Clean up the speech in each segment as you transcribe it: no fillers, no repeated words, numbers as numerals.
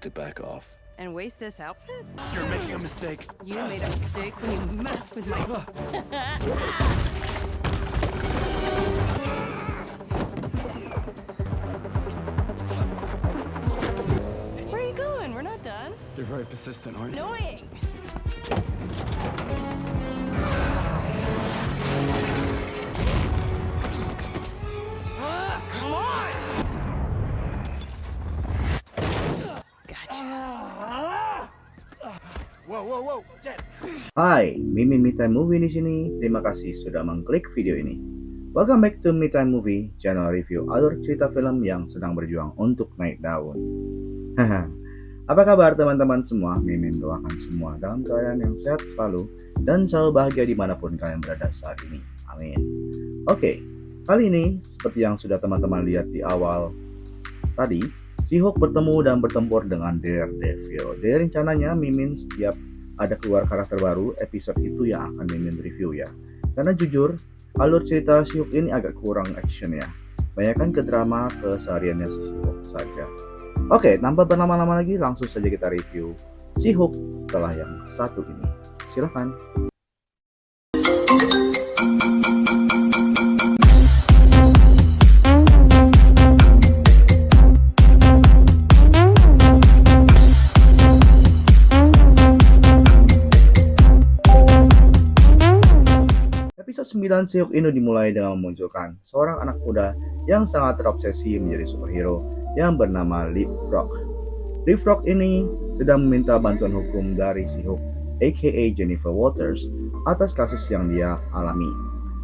to back off. And waste this outfit? You're making a mistake. You made a mistake when you messed with my... Where are you going? We're not done. You're very persistent, aren't you? Annoying! Come on! Gotcha. Whoa, Jen. Hai, Mimin Midtime Movie di sini. Terima kasih sudah mengklik video ini. Welcome back to Midtime Movie, channel review alur cerita film yang sedang berjuang untuk naik daun. Haha. Apa kabar teman-teman semua? Mimin doakan semua dalam keadaan yang sehat selalu dan selalu bahagia dimanapun kalian berada saat ini. Amin. Oke, kali ini seperti yang sudah teman-teman lihat di awal tadi, She-Hulk bertemu dan bertempur dengan Daredevil. Dari rencananya Mimin setiap ada keluar karakter baru, episode itu yang akan Mimin review ya. Karena jujur, alur cerita She-Hulk ini agak kurang action ya. Banyakkan ke drama kesehariannya She-Hulk saja. Oke, tanpa berlama-lama lagi, langsung saja kita review She-Hulk setelah yang satu ini. Silahkan. Episode 9 She-Hulk ini dimulai dengan memunculkan seorang anak muda yang sangat terobsesi menjadi superhero yang bernama Leapfrog. Leapfrog ini sedang meminta bantuan hukum dari She-Hulk, aka Jennifer Walters, atas kasus yang dia alami.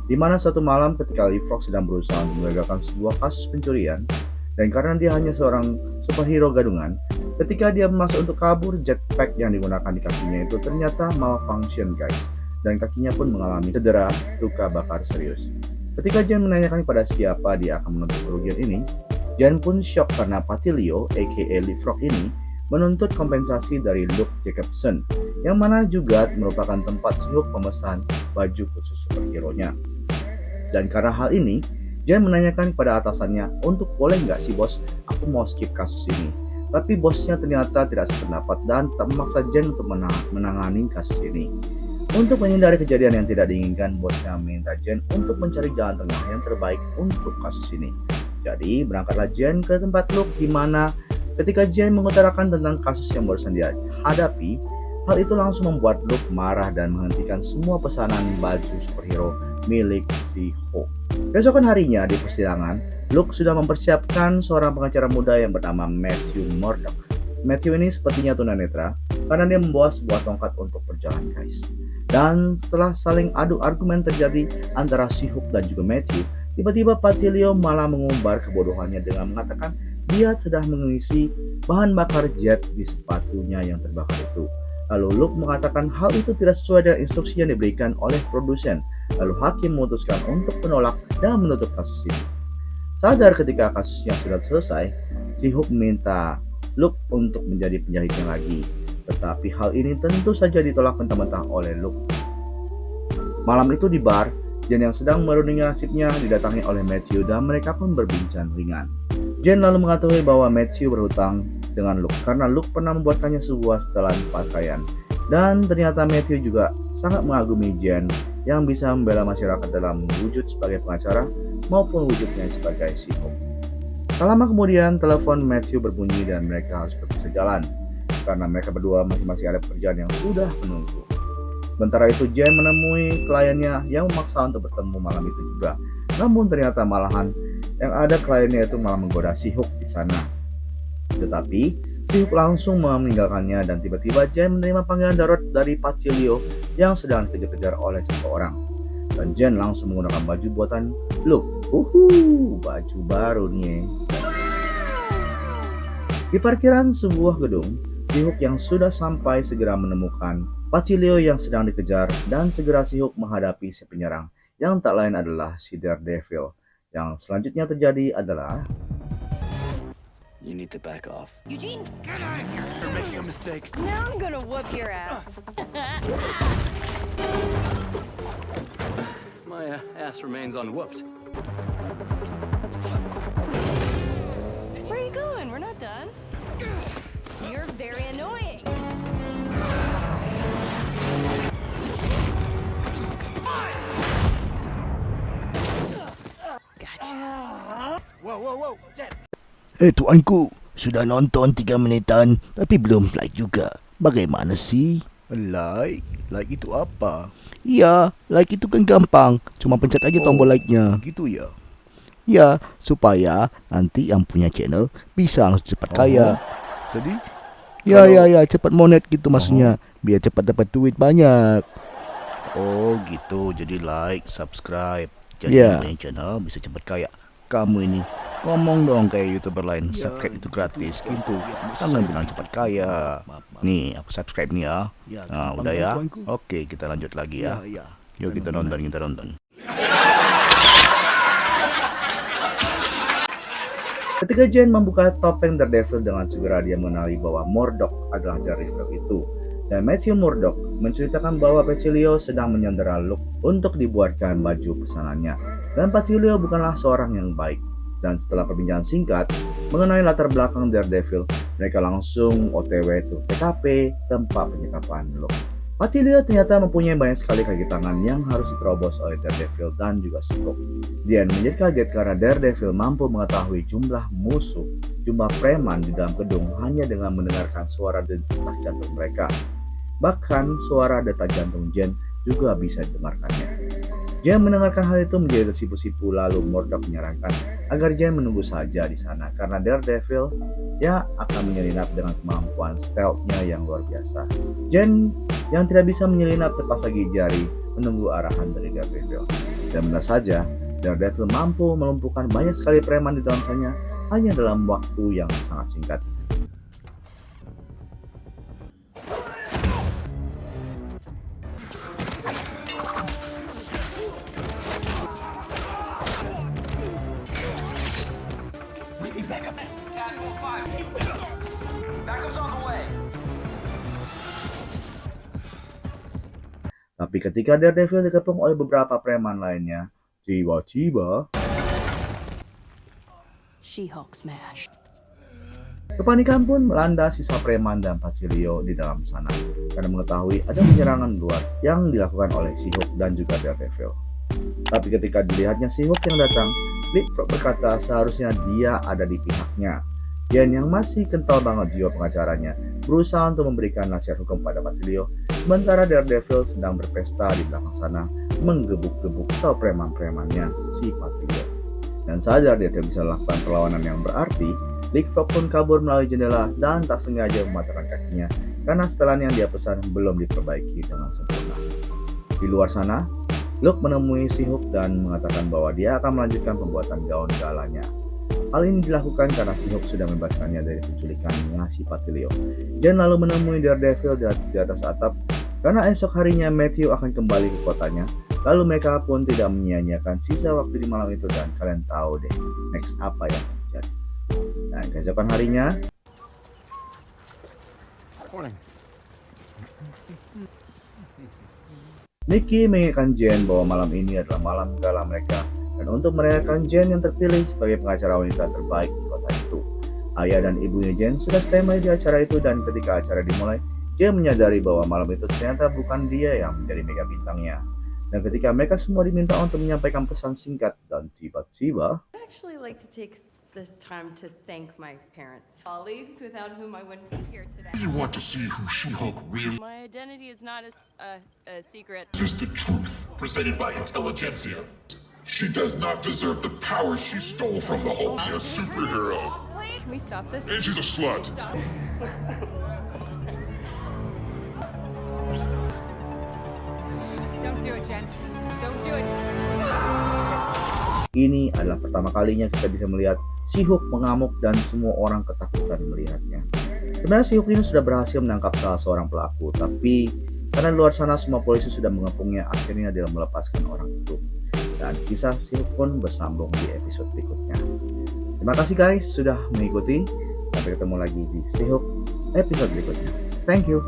Di mana suatu malam ketika Leapfrog sedang berusaha untuk menggagalkan sebuah kasus pencurian, dan karena dia hanya seorang superhero gadungan, ketika dia masuk untuk kabur, jetpack yang digunakan di kakinya itu ternyata malfunction guys, dan kakinya pun mengalami cedera luka bakar serius. Ketika Jen menanyakan kepada siapa dia akan menuntut kerugian ini, Jen pun shock karena Patilio, aka Leapfrog ini, menuntut kompensasi dari Luke Jacobson, yang mana juga merupakan tempat She-Hulk pemesan baju khusus superhero-nya. Dan karena hal ini, Jen menanyakan kepada atasannya untuk boleh nggak sih bos, aku mau skip kasus ini. Tapi bosnya ternyata tidak sependapat dan tak memaksa Jen untuk menangani kasus ini. Untuk menghindari kejadian yang tidak diinginkan, bosnya meminta Jen untuk mencari jalan tengah yang terbaik untuk kasus ini. Jadi berangkatlah Jen ke tempat Luke, di mana ketika Jen mengutarakan tentang kasus yang barusan dia hadapi, hal itu langsung membuat Luke marah dan menghentikan semua pesanan baju superhero milik She-Hulk. Besokan harinya di persidangan, Luke sudah mempersiapkan seorang pengacara muda yang bernama Matthew Murdock. Matthew ini sepertinya tunanetra karena dia membawa sebuah tongkat untuk berjalan guys. Dan setelah saling adu argumen terjadi antara She-Hulk dan juga Matthew, tiba-tiba Patilio malah mengumbar kebodohannya dengan mengatakan dia sedang mengisi bahan bakar jet di sepatunya yang terbakar itu. Lalu Luke mengatakan hal itu tidak sesuai dengan instruksi yang diberikan oleh produsen. Lalu hakim memutuskan untuk menolak dan menutup kasus ini. Sadar ketika kasusnya sudah selesai, She-Hulk meminta Luke untuk menjadi penjahitnya lagi. Tetapi hal ini tentu saja ditolak mentah-mentah oleh Luke. Malam itu di bar, Jen yang sedang merunding nasibnya didatangi oleh Matthew dan mereka pun berbincang ringan. Jen lalu mengetahui bahwa Matthew berhutang dengan Luke karena Luke pernah membuatkannya sebuah setelan pakaian. Dan ternyata Matthew juga sangat mengagumi Jen yang bisa membela masyarakat dalam wujud sebagai pengacara maupun wujudnya sebagai She-Hulk. Tak lama kemudian telepon Matthew berbunyi dan mereka harus berpisah jalan karena mereka berdua masing-masing ada pekerjaan yang sudah menunggu. Sementara itu Jen menemui kliennya yang memaksa untuk bertemu malam itu juga. Namun ternyata malahan yang ada kliennya itu malah menggoda She-Hulk di sana. Tetapi She-Hulk langsung meninggalkannya dan tiba-tiba Jen menerima panggilan darurat dari Patilio yang sedang dikejar-kejar oleh seseorang. Dan Jen langsung menggunakan baju buatan Luke. Baju baru nih. Di parkiran sebuah gedung, She-Hulk yang sudah sampai segera menemukan Patilio yang sedang dikejar dan segera She-Hulk menghadapi si penyerang yang tak lain adalah si Daredevil. Yang selanjutnya terjadi adalah You need to back off. Eugene, get out of here! You're making a mistake. Now I'm gonna whoop your ass. My ass remains unwhooped. Where are you going? We're not done. You're very annoying. Gotcha. Whoa, Jet! Tuanku, sudah nonton 3 menitan tapi belum like juga. Bagaimana sih? Like? Like itu apa? Ya, like itu kan gampang. Cuma pencet aja tombol like-nya. Gitu ya? Ya, supaya nanti yang punya channel bisa langsung cepat kaya. Jadi? Ya, cepat monet gitu maksudnya. Biar cepat dapat duit banyak. Oh gitu, jadi like, subscribe. Jadi Ya. yang punya channel bisa cepat kaya. Kamu ini ngomong dong kayak YouTuber lain, subscribe itu gratis gitu. Jangan bilang cepat kaya. Nih, aku subscribe nih ya. Nah, udah ya? Oke, kita lanjut lagi ya. Yuk kita nonton. Ketika Jen membuka topeng Daredevil dengan segera dia mengenali bahwa Murdoch adalah Daredevil itu. Dan Matthew Murdoch menceritakan bahwa Patilio sedang menyandera Luke untuk dibuatkan baju pesanannya. Dan Patilio bukanlah seorang yang baik. Dan setelah perbincangan singkat mengenai latar belakang Daredevil, mereka langsung OTW ke TKP tempat penyekapan Luke. Patilio ternyata mempunyai banyak sekali kaki tangan yang harus diterobos oleh Daredevil dan juga She-Hulk. Dia menjadi kaget karena Daredevil mampu mengetahui jumlah musuh, jumlah preman di dalam gedung hanya dengan mendengarkan suara detak jantung mereka. Bahkan suara detak jantung Jen juga bisa didengarkannya. Jen mendengarkan hal itu menjadi tersipu-sipu, lalu Murdoch menyarankan agar Jen menunggu saja di sana karena Daredevil yang akan menyelinap dengan kemampuan stealth-nya yang luar biasa. Jen yang tidak bisa menyelinap terpaksa gigi jari menunggu arahan dari Daredevil. Dan benar saja, Daredevil mampu melumpuhkan banyak sekali preman di dalam sana hanya dalam waktu yang sangat singkat. Tapi ketika Daredevil dikepung oleh beberapa preman lainnya, tiba-tiba She-Hulk smash. kepanikan pun melanda sisa preman dan Patilio di dalam sana karena mengetahui ada penyerangan luar yang dilakukan oleh She-Hulk dan juga Daredevil. Tapi ketika dilihatnya She-Hulk yang datang, Leapfrog berkata seharusnya dia ada di pihaknya. Jen yang masih kental banget jiwa pengacaranya berusaha untuk memberikan nasihat hukum pada Patilio, sementara Daredevil sedang berpesta di belakang sana menggebuk-gebuk atau preman-premannya si Patilio. Dan sadar dia tidak bisa melakukan perlawanan yang berarti, Leapfrog pun kabur melalui jendela dan tak sengaja mematahkan kakinya karena setelan yang dia pesan belum diperbaiki dengan sempurna. Di luar sana, Luke menemui She-Hulk dan mengatakan bahwa dia akan melanjutkan pembuatan gaun galanya. Hal ini dilakukan karena She-Hulk sudah membebaskannya dari penculikannya si Patilio. Dan lalu menemui Daredevil di atas atap karena esok harinya Matthew akan kembali ke kotanya. Lalu mereka pun tidak menyia-nyiakan sisa waktu di malam itu dan kalian tahu deh next apa yang terjadi. Dan keesokan harinya, Nikki mengingatkan Jen bahwa malam ini adalah malam gala mereka. Dan untuk merayakan Jen yang terpilih sebagai pengacara wanita terbaik di kota itu. Ayah dan ibunya Jen sudah standby di acara itu dan ketika acara dimulai, Jen menyadari bahwa malam itu ternyata bukan dia yang menjadi mega bintangnya. Dan ketika mereka semua diminta untuk menyampaikan pesan singkat dan tiba-tiba, I'd actually like to take this time to thank my parents, colleagues without whom I wouldn't be here today. You want to see who She-Hulk really My identity is not a secret. is, the truth presented by intelligentsia. She does not deserve the power she stole from the Hulk. A superhero. Can we stop this? And she's a slut. Stop. Don't do it, Jen. Don't do it. ini adalah pertama kalinya kita bisa melihat She-Hulk mengamuk dan semua orang ketakutan melihatnya. Sebenarnya She-Hulk ini sudah berhasil menangkap salah seorang pelaku, tapi karena di luar sana semua polisi sudah mengepungnya, akhirnya dia melepaskan orang itu. Dan kisah She-Hulk pun bersambung di episode berikutnya. Terima kasih guys sudah mengikuti. Sampai ketemu lagi di She-Hulk episode berikutnya. Thank you.